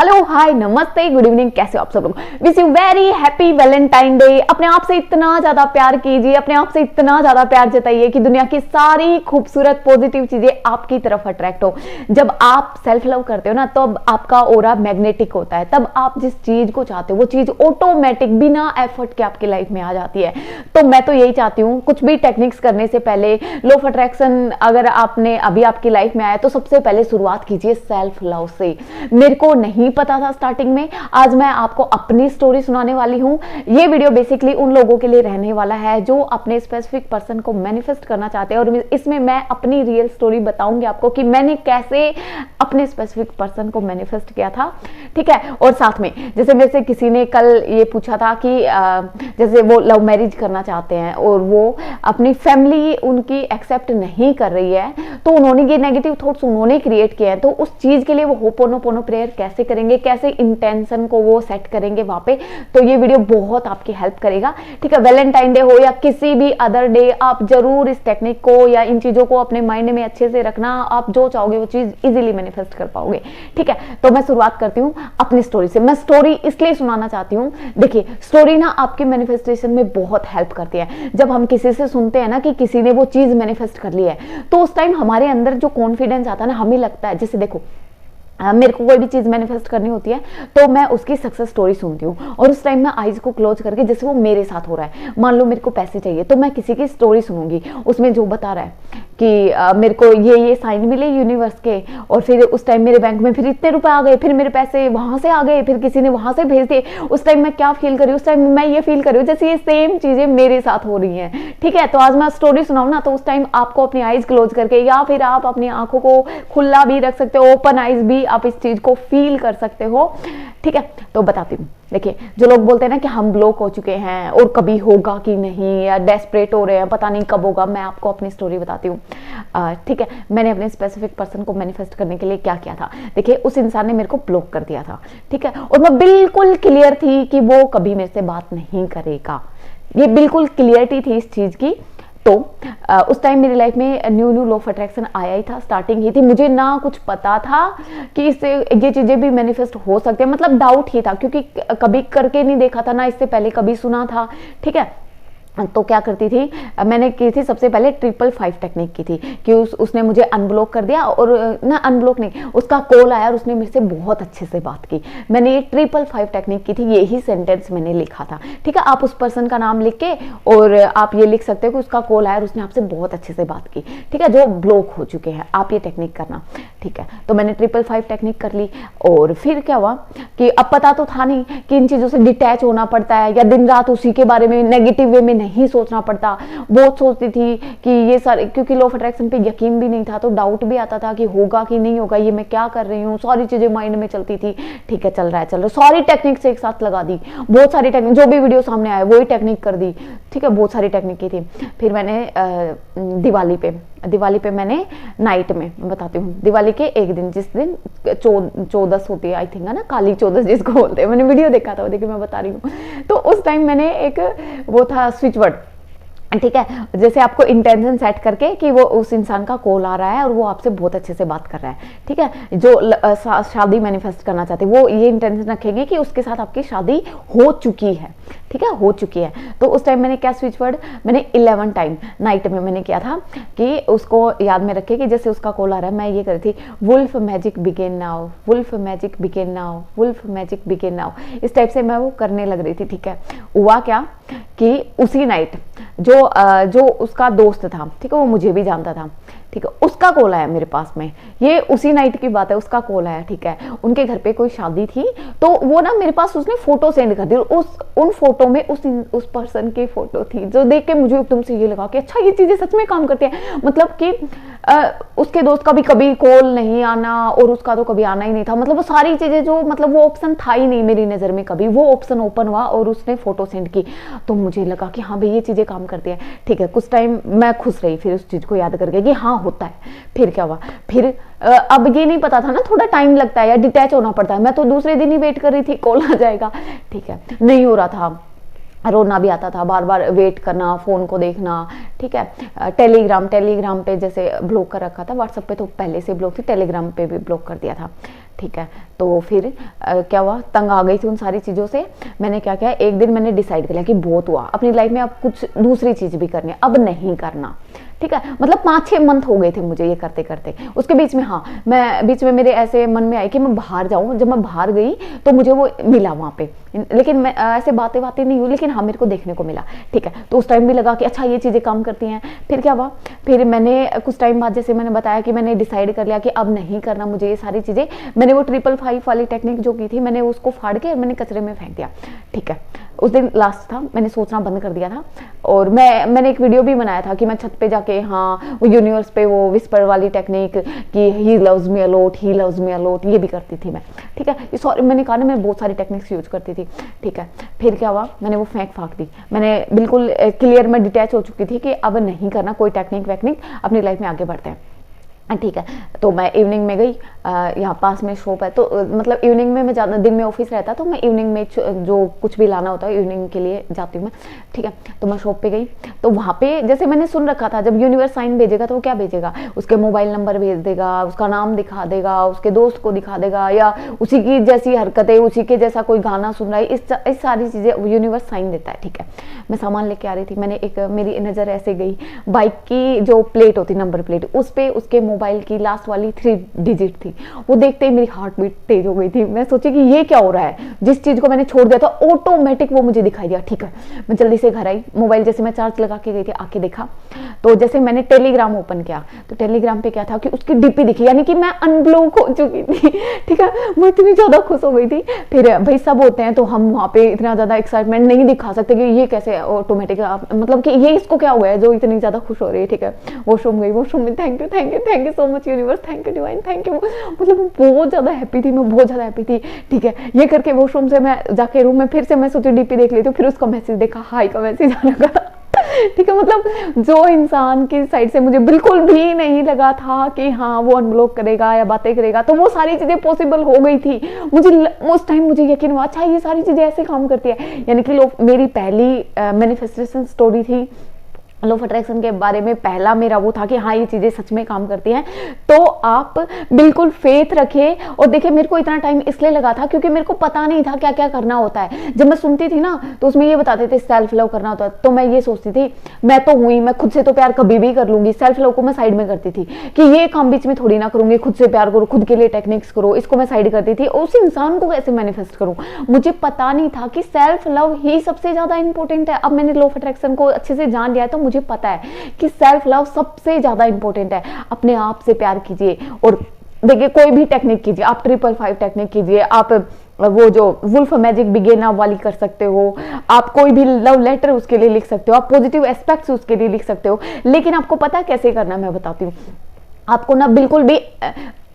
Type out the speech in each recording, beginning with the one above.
Hello hi नमस्ते good evening, कैसे हो आप सब लोग। Wish you very happy Valentine day. अपने आप से इतना ज्यादा प्यार कीजिए, अपने आप से इतना ज्यादा प्यार जताइए कि दुनिया की सारी खूबसूरत पॉजिटिव चीजें आपकी तरफ अट्रैक्ट हो। जब आप सेल्फ लव करते हो ना, तब आपका ऑरा मैग्नेटिक होता है, तब आप जिस चीज को चाहते हो वो चीज ऑटोमेटिक बिना एफर्ट के आपकी लाइफ में आ जाती है। तो मैं तो यही चाहती हूँ, कुछ भी टेक्निक्स करने से पहले, लॉ ऑफ अट्रैक्शन अगर आपने अभी आपकी लाइफ में आया तो सबसे पहले शुरुआत कीजिए सेल्फ लव से। मेरे को नहीं पता था स्टार्टिंग में, आज मैं आपको अपनी स्टोरी सुनाने वाली हूँ। ये वीडियो बेसिकली उन लोगों के लिए रहने वाला है जो अपने स्पेसिफिक पर्सन को मैनिफेस्ट करना चाहते हैं, और इसमें मैं अपनी रियल स्टोरी बताऊंगी आपको कि मैंने कैसे अपने स्पेसिफिक पर्सन को मैनिफेस्ट किया था, ठीक है। और साथ में जैसे मेरे से किसी ने कल ये पूछा था कि जैसे वो लव मैरिज करना चाहते हैं और वो अपनी फैमिली उनकी एक्सेप्ट नहीं कर रही है, तो उन्होंने ये नेगेटिव थॉट्स उन्होंने क्रिएट किए हैं। तो उस चीज के लिए वो होपोनोपोनो प्रेयर कैसे करेंगे, कैसे इंटेंशन को वो सेट करेंगे वहां पे, तो ये वीडियो बहुत आपकी हेल्प करेगा, ठीक है। वैलेंटाइन डे हो या किसी भी अदर डे, आप जरूर इस टेक्निक को या इन चीजों को अपने माइंड में अच्छे से रखना। आप जो चाहोगे वो चीज इजीली मैनिफेस्ट कर पाओगे, ठीक है। तो मैं शुरुआत करती हूँ अपनी स्टोरी से। मैं स्टोरी इसलिए सुनाना चाहती हूँ, देखिए स्टोरी ना आपके मैनिफेस्टेशन में बहुत हेल्प करती है। जब हम किसी से सुनते हैं ना कि किसी ने वो चीज मैनिफेस्ट कर ली है, तो उस टाइम हमारे अंदर जो कॉन्फिडेंस आता है ना, हमें लगता है, जैसे देखो मेरे को कोई भी चीज मैनिफेस्ट करनी होती है तो मैं उसकी सक्सेस स्टोरी सुनती हूँ, और उस टाइम मैं आईज को क्लोज करके, जैसे वो मेरे साथ हो रहा है, मान लो मेरे को पैसे चाहिए तो मैं किसी की स्टोरी सुनूंगी, उसमें जो बता रहा है कि मेरे को ये साइन मिले यूनिवर्स के, और फिर उस टाइम मेरे बैंक में फिर इतने रुपए आ गए, फिर मेरे पैसे वहां से आ गए, फिर किसी ने वहां से भेज दिए, उस टाइम मैं क्या फील कर रही हूँ, उस टाइम मैं ये फील कर रही हूँ जैसे ये सेम चीजें मेरे साथ हो रही हैं, ठीक है। तो आज मैं स्टोरी सुनाऊँ ना, तो उस टाइम आपको अपनी आईज क्लोज करके, या फिर आप अपनी आंखों को खुला भी रख सकते हो, ओपन आईज भी आप इस चीज को फील कर सकते हो, ठीक है। तो बताती हूँ। देखिए जो लोग बोलते हैं ना कि हम ब्लॉक हो चुके हैं और कभी होगा कि नहीं, या डेस्परेट हो रहे हैं पता नहीं कब होगा, मैं आपको अपनी स्टोरी बताती हूँ, ठीक है। मैंने अपने स्पेसिफिक पर्सन को मैनिफेस्ट करने के लिए क्या किया था। देखिए उस इंसान ने मेरे को ब्लॉक कर दिया था, ठीक है, और मैं बिल्कुल क्लियर थी कि वो कभी मेरे से बात नहीं करेगा, ये बिल्कुल क्लियरिटी थी इस चीज की। तो उस टाइम मेरी लाइफ में न्यू लॉ ऑफ अट्रैक्शन आया ही था, स्टार्टिंग ही थी, मुझे ना कुछ पता था कि इससे ये चीजें भी मैनिफेस्ट हो सकती है, मतलब डाउट ही था, क्योंकि कभी करके नहीं देखा था ना, इससे पहले कभी सुना था, ठीक है। तो क्या करती थी, मैंने की थी सबसे पहले 555 टेक्निक की थी कि उसने मुझे अनब्लॉक कर दिया, और ना अनब्लॉक नहीं, उसका कॉल आया और उसने मेरे से बहुत अच्छे से बात की। मैंने ये 555 टेक्निक की थी, यही सेंटेंस मैंने लिखा था, ठीक है। आप उस पर्सन का नाम लिख के और आप ये लिख सकते हो कि उसका कॉल आया और उसने आपसे बहुत अच्छे से बात की, ठीक है, जो ब्लॉक हो चुके हैं, आप ये टेक्निक करना, ठीक है। तो मैंने 555 टेक्निक कर ली, और फिर क्या हुआ कि अब पता तो था नहीं कि इन चीजों से डिटैच होना पड़ता है, या दिन रात उसी के बारे में नेगेटिव वे में नहीं सोचना पड़ता। बहुत सोचती थी कि ये सारे, क्योंकि लॉ ऑफ अट्रैक्शन पे यकीन भी नहीं था, तो डाउट भी आता था कि होगा कि नहीं होगा, ये मैं क्या कर रही हूँ, सारी चीजें माइंड में चलती थी, ठीक है, चल रहा है, सारी टेक्निक्स एक साथ लगा दी, बहुत सारी टेक्निक, जो भी वीडियो सामने आए वही टेक्निक कर दी, ठीक है, बहुत सारी टेक्निक की थी। फिर मैंने दिवाली पे मैंने नाइट में, बताती हूँ, दिवाली के एक दिन, जिस दिन चौदस होती है आई थिंक, है ना, काली चौदस जिसको बोलते हैं, मैंने वीडियो देखा था, वो देखिए मैं बता रही हूँ। तो उस टाइम मैंने एक वो था स्विच वर्ड, ठीक है, जैसे आपको इंटेंशन सेट करके कि वो उस इंसान का कॉल आ रहा है और वो आपसे बहुत अच्छे से बात कर रहा है, ठीक है, जो शादी मैनिफेस्ट करना चाहते हैं वो ये इंटेंशन रखेंगे कि उसके साथ आपकी शादी हो चुकी है, ठीक है, हो चुकी है। तो उस टाइम मैंने क्या स्विच वर्ड, मैंने 11 टाइम नाइट में मैंने किया था कि उसको याद में रखे कि जैसे उसका कॉल आ रहा है, मैं ये कर रही थी, wolf magic begin now, wolf magic begin now, wolf magic begin now, इस टाइप से मैं वो करने लग रही थी, ठीक है। हुआ क्या कि उसी नाइट जो उसका दोस्त था, ठीक है, वो मुझे भी जानता था, ठीक है, उसका कॉल आया मेरे पास में, ये उसी नाइट की बात है, उसका कॉल आया, ठीक है। उनके घर पे कोई शादी थी, तो वो ना मेरे पास उसने फोटो सेंड कर दी, उन फोटो में उस पर्सन की फोटो थी, जो देख के मुझे एकदम से ये लगा कि अच्छा ये चीजें सच में काम करती है, मतलब कि उसके दोस्त का भी कभी कॉल नहीं आना और उसका तो कभी आना ही नहीं था, मतलब वो सारी चीजें जो, मतलब वो ऑप्शन था ही नहीं मेरी नजर में कभी, वो ऑप्शन ओपन हुआ और उसने फोटो सेंड की, तो मुझे लगा कि हाँ भाई ये चीजें काम करती है, ठीक है। कुछ टाइम मैं खुश रही फिर उस चीज को याद करके कि हाँ होता है। फिर क्या हुआ, फिर अब ये नहीं पता था ना, थोड़ा टाइम लगता है या डिटैच होना पड़ता है, मैं तो दूसरे दिन ही वेट कर रही थी कॉल आ जाएगा, ठीक है, नहीं हो रहा था, रोना भी आता था, बार बार वेट करना, फोन को देखना, ठीक है। टेलीग्राम पे जैसे ब्लॉक कर रखा था, व्हाट्सएप पे तो पहले से ब्लॉक थी, टेलीग्राम पे भी ब्लॉक कर दिया था, ठीक है। तो फिर क्या हुआ, तंग आ गई थी उन सारी चीज़ों से। मैंने क्या किया, एक दिन मैंने डिसाइड कर लिया कि बहुत हुआ, अपनी लाइफ में अब कुछ दूसरी चीज़ भी करनी है, अब नहीं करना, ठीक है। मतलब 5-6 मंथ हो गए थे मुझे ये करते करते। उसके बीच में हाँ, मैं बीच में मेरे ऐसे मन में आई कि मैं बाहर जाऊँ। जब मैं बाहर गई तो मुझे वो मिला वहाँ पे, लेकिन मैं ऐसे बातें नहीं हुई, लेकिन हाँ मेरे को देखने को मिला, ठीक है। तो उस टाइम भी लगा कि अच्छा ये चीज़ें काम करती हैं। फिर क्या हुआ, फिर मैंने कुछ टाइम बाद, जैसे मैंने बताया कि मैंने डिसाइड कर लिया कि अब नहीं करना मुझे ये सारी चीज़ें। मैंने वो 555 वाली टेक्निक जो की थी, मैंने उसको फाड़ के मैंने कचरे में फेंक दिया, ठीक है। उस दिन लास्ट था, मैंने सोचना बंद कर दिया था। और मैंने एक वीडियो भी बनाया था कि मैं छत पे जाके हाँ वो यूनिवर्स पे वो विस्पर वाली टेक्निक कि he loves me a lot, he loves me a lot, ये भी करती थी मैं, ठीक है। ये सॉरी मैंने कहा ना, मैं बहुत सारी टेक्निक्स यूज करती थी, ठीक है। फिर क्या हुआ, मैंने वो फाँक दी। मैंने बिल्कुल क्लियर में डिटैच हो चुकी थी कि अब नहीं करना कोई टेक्निक वैक्निक, अपनी लाइफ में आगे बढ़ते हैं, ठीक है। तो मैं इवनिंग में गई, यहाँ पास में शॉप है, तो मतलब इवनिंग में मैं ज़्यादा, दिन में ऑफिस रहता तो मैं इवनिंग में जो कुछ भी लाना होता है इवनिंग के लिए जाती हूँ मैं, ठीक है। तो मैं शॉप पे गई, तो वहाँ पे जैसे मैंने सुन रखा था जब यूनिवर्स साइन भेजेगा तो वो क्या भेजेगा, उसके मोबाइल नंबर भेज देगा, उसका नाम दिखा देगा, उसके दोस्त को दिखा देगा, या उसी की जैसी हरकतें, उसी के जैसा कोई गाना सुन रहा है, इस सारी चीज़ें यूनिवर्स साइन देता है, ठीक है। मैं सामान लेके आ रही थी, मेरी नज़र ऐसे गई, बाइक की जो प्लेट होती, नंबर प्लेट, उस पर उसके मोबाइल की लास्ट वाली 3 डिजिट थी। वो देखते ही मेरी हार्ट बीट तेज हो गई थी। मैं सोची कि ये क्या हो रहा है, जिस चीज को मैंने छोड़ दिया था ऑटोमेटिक वो मुझे दिखाई दिया, ठीक है। मैं जल्दी से घर आई, मोबाइल जैसे मैं चार्ज लगा के गई थी, आके देखा तो जैसे मैंने टेलीग्राम ओपन किया तो टेलीग्राम पे क्या था कि उसकी डीपी दिखी, यानी कि मैं अनब्लॉक हो चुकी थी, ठीक है। मैं इतनी ज्यादा खुश हो गई थी। फिर भाई सब होते हैं तो हम वहाँ पे इतना ज्यादा एक्साइटमेंट नहीं दिखा सकते कि ये कैसे ऑटोमेटिक, मतलब कि ये इसको क्या हुआ है जो इतनी ज्यादा खुश हो रही है, ठीक है। वॉशरूम गई, वॉशरूम में thank you so much universe, thank you divine, thank you. मतलब बहुत ज्यादा हैप्पी थी मैं, बहुत ज्यादा हैप्पी थी, ठीक है। ये करके वॉशरूम से मैं जाके रूम में फिर से मैं सोची डीपी देख लेती हूँ, फिर उसका मैसेज देखा, हाई का मैसेज आने का, ठीक है। मतलब जो इंसान की साइड से मुझे बिल्कुल भी नहीं लगा था कि हाँ वो अनब्लॉक करेगा या बातें करेगा, तो वो सारी चीजें पॉसिबल हो गई थी। मुझे उस टाइम मुझे यकीन हुआ, अच्छा ये सारी चीजें ऐसे काम करती है, यानी कि लोग, मेरी पहली मैनिफेस्टेशन स्टोरी थी लॉ ऑफ अट्रैक्शन के बारे में, पहला मेरा वो था कि हाँ ये चीजें सच में काम करती हैं। तो आप बिल्कुल फेथ रखें। और देखिए मेरे को इतना टाइम इसलिए लगा था क्योंकि मेरे को पता नहीं था क्या क्या करना होता है। जब मैं सुनती थी ना तो उसमें ये बताते थे सेल्फ लव करना होता है, तो मैं ये सोचती थी मैं तो हुई, मैं खुद से तो प्यार कभी भी कर लूंगी। सेल्फ लव को मैं साइड में करती थी कि ये काम बीच में थोड़ी ना करूंगी, खुद से प्यार करो, खुद के लिए टेक्निक्स करो, इसको मैं साइड करती थी। उस इंसान को कैसे मैनिफेस्ट करूं, मुझे पता नहीं था कि सेल्फ लव ही सबसे ज्यादा इंपॉर्टेंट है। अब मैंने लॉ ऑफ अट्रैक्शन को अच्छे से जान लिया है तो मुझे पता है कि सेल्फ लव सबसे ज्यादा इंपॉर्टेंट है। अपने आप से प्यार कीजिए। और देखिए कोई भी टेक्निक कीजिए, आप 555 टेक्निक कीजिए, आप वो जो वुल्फ मैजिक बिगिन वाली कर सकते हो, आप कोई भी लव लेटर उसके लिए लिख सकते हो, आप पॉजिटिव एस्पेक्ट्स उसके लिए लिख सकते हो। लेकिन आपको पता है कैसे करना है, मैं बताती हूँ। आपको ना बिल्कुल भी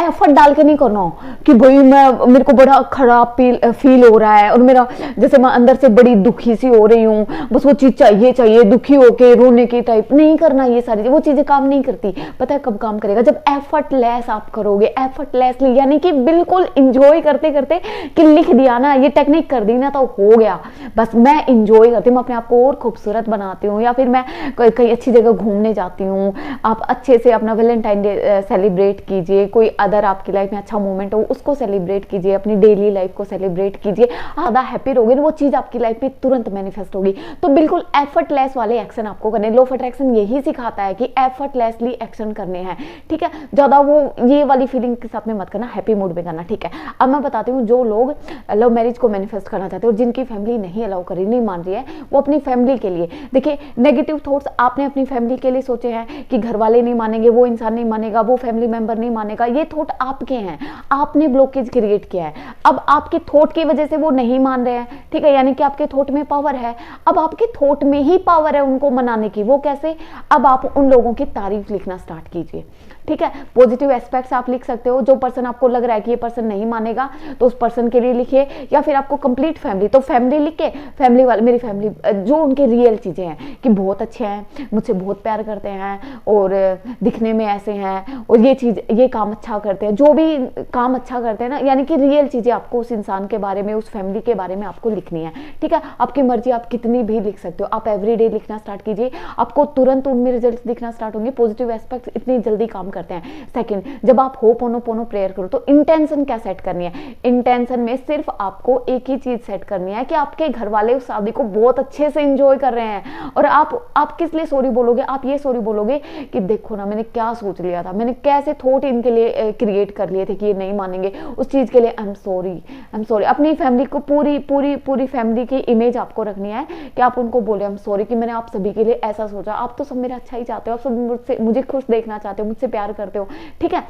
एफर्ट डाल के नहीं करना हो कि भाई मेरे को बड़ा खराब फील हो रहा है और मेरा जैसे मैं अंदर से बड़ी दुखी सी हो रही हूँ, बस वो चीज चाहिए, दुखी होके रोने की टाइप नहीं करना। ये सारी वो चीजें काम नहीं करती। पता है कब काम करेगा, जब एफर्टलेस आप करोगे, एफर्टलेसली, यानी कि बिल्कुल इंजॉय करते करते कि लिख दिया ना, ये टेक्निक कर दी ना तो हो गया। बस मैं इंजॉय करती हूँ, अपने आप को और खूबसूरत बनाती हूँ, या फिर मैं कहीं अच्छी जगह घूमने जाती हूँ। आप अच्छे से अपना वैलेंटाइन डे सेलिब्रेट कीजिए, कोई अदर आपकी लाइफ में अच्छा मोमेंट हो उसको सेलिब्रेट कीजिए, अपनी डेली लाइफ को सेलिब्रेट कीजिए। ज्यादा हैप्पी रहोगे वो चीज आपकी लाइफ में तुरंत मैनिफेस्ट होगी। तो बिल्कुल एफर्टलेस वाले एक्शन आपको करने, लॉ ऑफ अट्रैक्शन यही सिखाता है कि एफर्टलेसली एक्शन करने हैं, ठीक है। ज्यादा वो ये वाली फीलिंग के साथ में मत करना, हैप्पी मूड में करना, ठीक है। अब मैं बताती हूँ जो लोग लव मैरिज को मैनिफेस्ट करना चाहते हैं और जिनकी फैमिली नहीं अलाउ करी, नहीं मान रही है, वो अपनी फैमिली के लिए, देखिए नेगेटिव थॉट्स आपने अपनी फैमिली के लिए सोचे हैं कि घर वाले नहीं मानेंगे, वो इंसान नहीं मानेगा, वो फैमिली मेंबर नहीं मानेगा, ये थॉट आपके हैं, आपने ब्लॉकेज क्रिएट किया है। अब आपके थॉट की वजह से वो नहीं मान रहे हैं, ठीक है, यानी कि आपके थॉट में पावर है। अब आपके थॉट में ही पावर है उनको मनाने की, वो कैसे? अब आप उन लोगों की तारीफ लिखना स्टार्ट कीजिए, ठीक है। पॉजिटिव एस्पेक्ट्स आप लिख सकते हो, जो पर्सन आपको लग रहा है कि ये पर्सन नहीं मानेगा तो उस पर्सन के लिए लिखिए, या फिर आपको कंप्लीट फैमिली, तो फैमिली लिख के फैमिली वाले, मेरी फैमिली, जो उनके रियल चीजें हैं कि बहुत अच्छे हैं, मुझसे बहुत प्यार करते हैं और दिखने में ऐसे हैं और ये चीज, ये काम अच्छा करते हैं, जो भी काम अच्छा करते हैं ना, यानी कि रियल चीजें आपको उस इंसान के बारे में, उस फैमिली के बारे में आपको लिखनी है, ठीक है। आपकी मर्जी, आप कितनी भी लिख सकते हो। आप एवरीडे लिखना स्टार्ट कीजिए, आपको तुरंत उनमें रिजल्ट दिखना स्टार्ट होंगे। पॉजिटिव एस्पेक्ट इतनी जल्दी काम करते हैं। सेकंड, जब आप होपोनोपोनो प्रेयर करो तो इंटेंशन क्या सेट करनी है? इंटेंशन में सिर्फ आपको एक ही चीज सेट करनी है कि आपके घर वाले उस शादी को बहुत अच्छे से एंजॉय कर रहे हैं। और आप किस लिए सॉरी बोलोगे? आप ये सॉरी बोलोगे कि देखो ना, मैंने क्या सोच लिया था, मैंने कैसे थॉट इनके लिए क्रिएट कर लिए थे कि ये नहीं मानेंगे, उस चीज के लिए I am sorry, I am sorry. अपनी फैमिली को पूरी फैमिली की इमेज आपको रखनी है कि आप उनको बोले आई एम सॉरी कि मैंने आप सभी के लिए ऐसा सोचा। आप तो सब मेरा अच्छा ही चाहते हो, आप सब मुझे खुश देखना चाहते हो, मुझसे प्यार करते हो, ठीक है।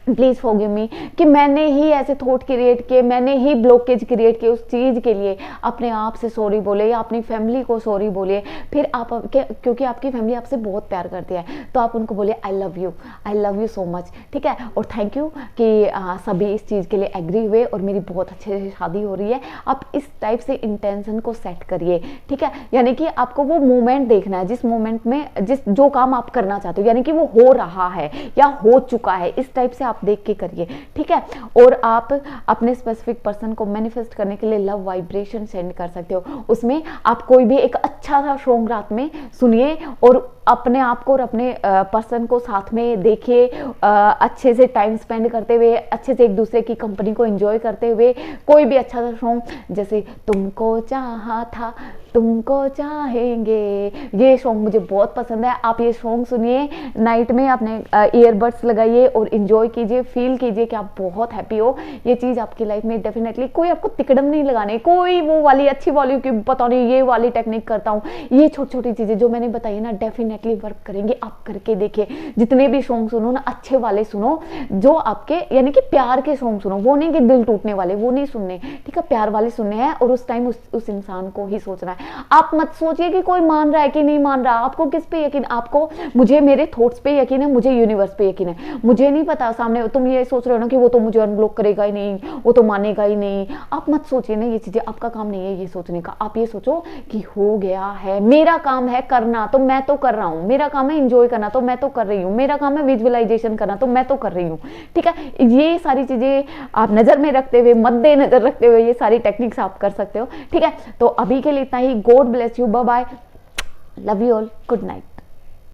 प्लीज फॉरगिव मी कि मैंने ही ऐसे थॉट क्रिएट किए, मैंने ही ब्लॉकेज क्रिएट किए। उस चीज के लिए अपने आप से सॉरी बोले या अपनी फैमिली को सॉरी बोलिए। फिर आप क्योंकि आपकी फैमिली आपसे बहुत प्यार करती है तो आप उनको बोलिए I love you so much, ठीक है। और थैंक यू कि सभी इस चीज के लिए एग्री हुए और मेरी बहुत अच्छे से शादी हो रही है। आप इस टाइप से इंटेंशन को सेट करिए, ठीक है। यानी कि आपको वो मोमेंट देखना है जिस मोमेंट में जो काम आप करना चाहते हो, यानी कि वो हो रहा है या हो चुका है, इस टाइप से आप देख के करिए, ठीक है। और आप अपने स्पेसिफिक पर्सन को मैनिफेस्ट करने के लिए लव वाइब्रेशन सेंड कर सकते हो। उसमें आप कोई भी एक अच्छा सा सॉन्ग रात में सुनिए और अपने आप को और अपने पर्सन को साथ में देखिए, अच्छे से टाइम स्पेंड करते हुए, अच्छे से एक दूसरे की कंपनी को एंजॉय करते हुए कोई भी अच्छा सा सॉन्ग, जैसे तुमको चाहा था तुमको चाहेंगे, ये सॉन्ग मुझे बहुत पसंद है। आप ये सॉन्ग सुनिए नाइट में, अपने ईयरबड्स लगाइए और एंजॉय कीजिए, फील कीजिए कि आप बहुत हैप्पी हो। ये चीज़ आपकी लाइफ में डेफिनेटली, कोई आपको तिकड़म नहीं लगाने, कोई वो वाली अच्छी वाली की पता नहीं ये वाली टेक्निक करता हूँ, ये छोटी छोटी चीज़ें जो मैंने बताई ना डेफिनेटली वर्क करेंगे। आप करके देखिए, जितने भी सॉन्ग सुनो ना अच्छे वाले सुनो, जो आपके यानी कि प्यार के सॉन्ग सुनो, वो नहीं कि दिल टूटने वाले, वो नहीं सुनने, ठीक है। प्यार वाले सुनने हैं और उस टाइम उस इंसान को ही सोचना है। आप मत सोचिए कि कोई मान रहा है कि नहीं मान रहा, आपको किस पे यकीन? आपको, मुझे मेरे थॉट्स पे यकीन है, मुझे यूनिवर्स पे यकीन है। मुझे नहीं पता सामने, तुम ये सोच रहे हो ना कि वो तो मुझे अनब्लॉक करेगा ही नहीं, वो तो मानेगा ही नहीं। आप मत सोचिए ना ये चीजें, आपका काम नहीं है ये सोचने का। आप ये सोचो कि हो गया है, मेरा काम है करना तो मैं तो कर रहा हूँ, मेरा काम है एंजॉय करना तो मैं तो कर रही हूँ, मेरा काम है विजुअलाइजेशन करना तो मैं तो कर रही हूँ, ठीक है। ये सारी चीजें आप नजर में रखते हुए, मद्देनजर रखते हुए ये सारी टेक्निक्स आप कर सकते हो, ठीक है। तो अभी के लिए इतना ही। God bless you, bye bye, love you all, good night.